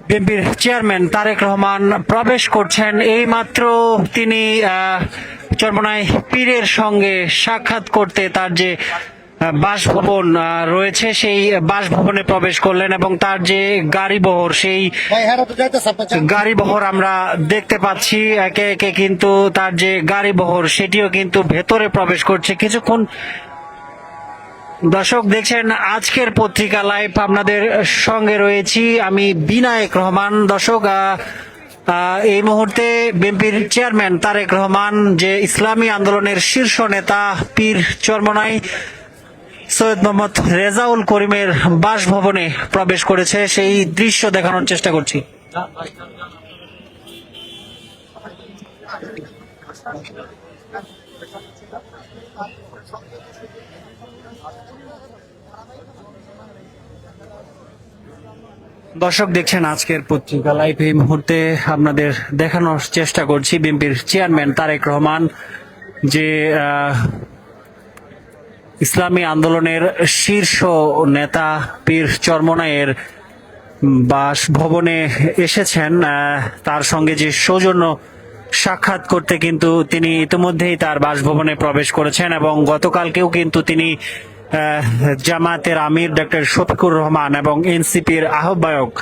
বিএনপির চেয়ারম্যান তারেক রহমান প্রবেশ করছেন। এইমাত্র তিনি চরমোনাই পীরের সঙ্গে সাক্ষাৎ করতে তার যে বাসভবন রয়েছে সেই বাসভবনে প্রবেশ করলেন এবং তার যে গাড়িবহর সেই গাড়িবহর আমরা দেখতে পাচ্ছি একে একে, কিন্তু তার যে গাড়িবহর সেটিও কিন্তু ভেতরে প্রবেশ করছে। কিছুক্ষণ দর্শক দেখছেন আজকের পত্রিকা লাইভ, আপনাদের সঙ্গে রয়েছি আমি বিনায়ক রহমান। দর্শক এই মুহূর্তে বিএনপির চেয়ারম্যান তারেক রহমান, যে ইসলামী আন্দোলনের শীর্ষ নেতা পীর চরমোনাই সৈয়দ মোহাম্মদ রেজাউল করিমের বাসভবনে প্রবেশ করেছে, সেই দৃশ্য দেখানোর চেষ্টা করছি। দর্শক দেখছেন আজকের পত্রিকা লাইভ, এই মুহূর্তে আপনাদের দেখানোর চেষ্টা করছি বিএনপির চেয়ারম্যান তারেক রহমান, যে ইসলামী আন্দোলনের শীর্ষ নেতা পীর চরমোনাইয়ের বাসভবনে এসেছেন। তার সঙ্গে যে সৌজন্য সাক্ষাৎ করতে কিন্তু তিনি ইতিমধ্যেই তার বাসভবনে প্রবেশ করেছেন এবং গতকালকেও কিন্তু তিনি জামায়াতের আমির ডক্টর শফিকুর রহমান এবং এনসিপির আহ্বায়ক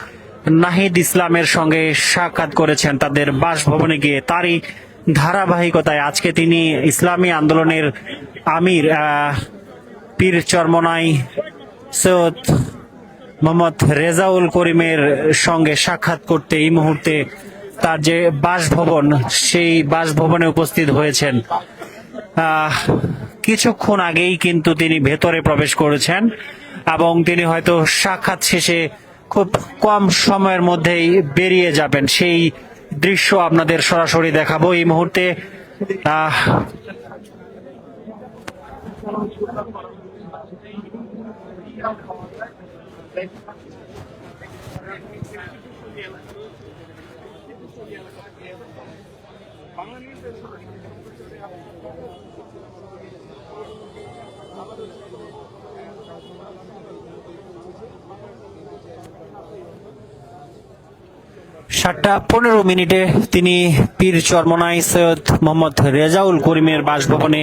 নাহিদ ইসলামের সঙ্গে সাক্ষাৎ করেছেন তাদের বাসভবনে গিয়ে। তারই ধারাবাহিকতায় আজকে তিনি ইসলামী আন্দোলনের আমির পীর চরমোনাই সৈয়দ মোহাম্মদ রেজাউল করিমের সঙ্গে সাক্ষাৎ করতে এই মুহূর্তে তার যে বাসভবন সেই বাসভবনে উপস্থিত হয়েছেন। কিছুক্ষণ আগেই কিন্তু তিনি ভেতরে প্রবেশ করেছেন এবং তিনি হয়তো সাক্ষাৎ শেষে খুব কম সময়ের মধ্যেই বেরিয়ে যাবেন, সেই দৃশ্য আপনাদের সরাসরি দেখাবো এই মুহূর্তে। সাতটা 15 তিনি পীর চরমোনাই সৈয়দ মোহাম্মদ রেজাউল করিমের বাসভবনে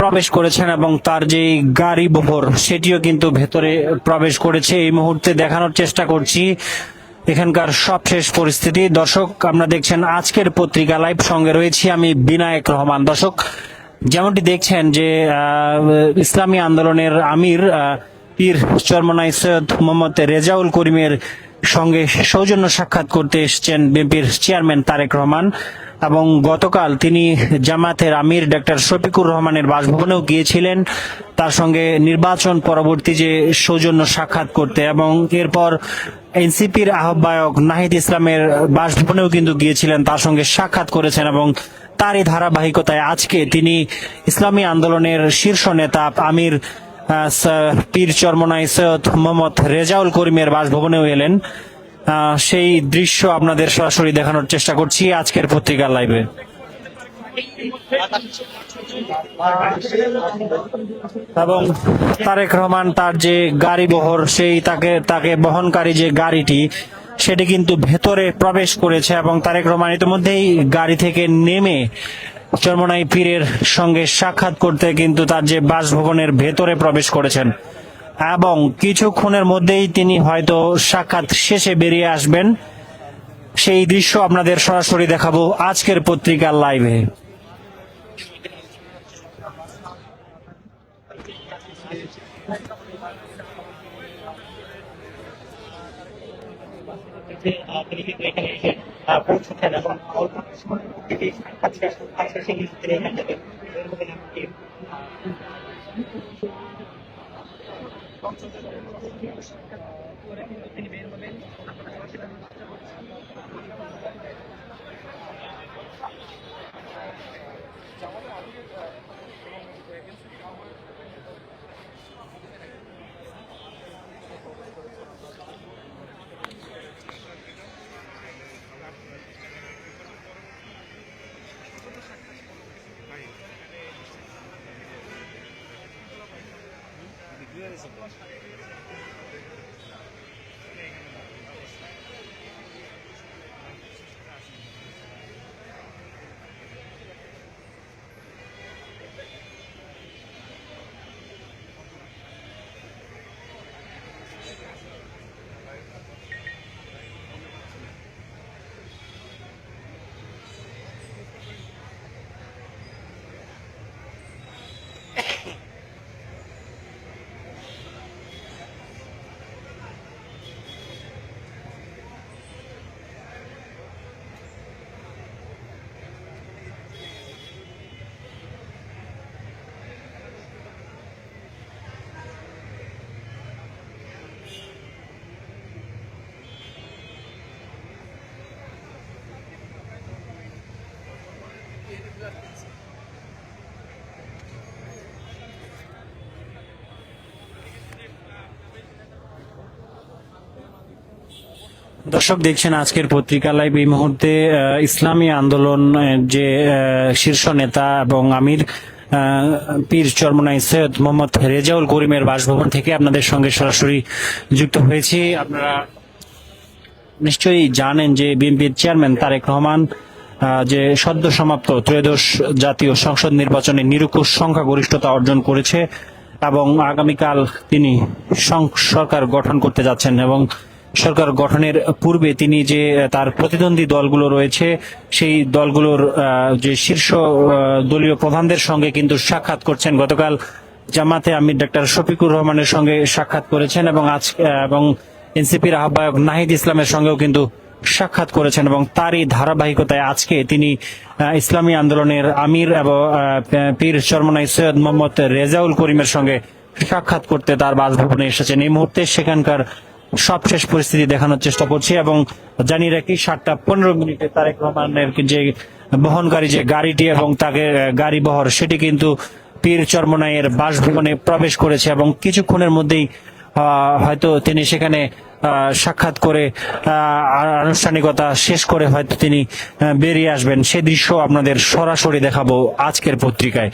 প্রবেশ করেছেন এবং তার যে গাড়ি বহর সেটিও কিন্তু ভেতরে প্রবেশ করেছে। এই মুহূর্তে দেখানোর চেষ্টা করছি এখানকার সবশেষ পরিস্থিতি। দর্শক আপনারা দেখছেন আজকের পত্রিকা লাইভ, সঙ্গে রয়েছি আমি বিনায়ক রহমান। দর্শক যেমনটি দেখছেন যে ইসলামী আন্দোলনের আমির পীর চরমোনাই সৈয়দ মোহাম্মদ রেজাউল করিমের সঙ্গে সৌজন্য সাক্ষাৎ করতে এসেছেন বিএনপির চেয়ারম্যান তারেক রহমান এবং গতকাল তিনি জামায়াতের আমির ডক্টর শফিকুর রহমানের বাসভবনেও গিয়েছিলেন তার সঙ্গে নির্বাচন পরবর্তী যে সৌজন্য সাক্ষাৎ করতে, এবং এরপর এনসিপির আহ্বায়ক নাহিদ ইসলামের বাসভবনেও কিন্তু গিয়েছিলেন, তার সঙ্গে সাক্ষাৎ করেছেন এবং তারই ধারাবাহিকতায় আজকে তিনি ইসলামী আন্দোলনের শীর্ষ নেতা আমির পীর চরমোনাই সৈয়দ মোহাম্মদ রেজাউল করিমের বাসভবনেও এলেন। সেই দৃশ্য আপনাদের সরাসরি দেখানোর চেষ্টা করছি আজকের পত্রিকার লাইভে। এবং তারেক রহমান তার যে গাড়ি বহর সেই তাকে বহনকারী যে গাড়িটি সেটি কিন্তু ভেতরে প্রবেশ করেছে এবং তারেক রহমান ইতিমধ্যেই গাড়ি থেকে নেমে চরমোনাই পীরের সঙ্গে সাক্ষাৎ করতে কিন্তু তার যে বাসভবনের ভেতরে প্রবেশ করেছেন এবং কিছুক্ষণের মধ্যেই তিনি হয়তো সাক্ষাৎ শেষে বেরিয়ে আসবেন। সেই দৃশ্য আপনাদের সরাসরি দেখাবো আজকের পত্রিকার লাইভে। পৌঁছেছেন এবং তিনি বের হবেন। দর্শক দেখছেন আজকের পত্রিকা লাইভ। এই মুহূর্তে ইসলামী আন্দোলন যে শীর্ষ নেতা এবং আমির পীর চরমনাই সৈয়দ মোহাম্মদ রেজাউল করিমের বাসভবন থেকে আপনাদের সঙ্গে সরাসরি যুক্ত হয়েছি। আপনারা নিশ্চয়ই জানেন যে বিএনপির চেয়ারম্যান তারেক রহমান যে সদ্য সমাপ্ত ত্রয়োদশ জাতীয় সংসদ নির্বাচনে নিরঙ্কুশ সংখ্যাগরিষ্ঠতা অর্জন করেছে এবং আগামীকাল তিনি সরকার গঠন করতে যাচ্ছেন এবং সরকার গঠনের পূর্বে তিনি যে তার প্রতিদ্বন্দ্বী দলগুলো রয়েছে সেই দলগুলোর যে শীর্ষ দলীয় প্রধানদের সঙ্গে কিন্তু সাক্ষাৎ করছেন। গতকাল জামাতে আমির ডক্টর শফিকুর রহমানের সঙ্গে সাক্ষাৎ করেছেন এবং এবং এনসিপির আহ্বায়ক নাহিদ ইসলামের সঙ্গেও কিন্তু সাক্ষাৎ করেছেন এবং তারই ধারাবাহিকতায় আজকে তিনি ইসলামী আন্দোলনের আমির এবং পীর চরমনাই সৈয়দ মোহাম্মদ রেজাউল করিমের সঙ্গে সাক্ষাৎ করতে তার বাসভবনে এসেছেন। এই মুহূর্তে সেখানকার সবশেষ পরিস্থিতি দেখানোর চেষ্টা করছি এবং জানিয়ে রাখি 7:15 তারেক রহমানের যে বহনকারী যে গাড়িটি এবং তাকে গাড়ি বহর সেটি কিন্তু পীর চরমনাইয়ের বাসভবনে প্রবেশ করেছে এবং কিছুক্ষণের মধ্যেই হয়তো তিনি সেখানে সাক্ষাৎ করে আনুষ্ঠানিকতা শেষ করে হয়তো তিনি বেরিয়ে আসবেন। সে দৃশ্য আপনাদের সরাসরি দেখাবো আজকের পত্রিকায়।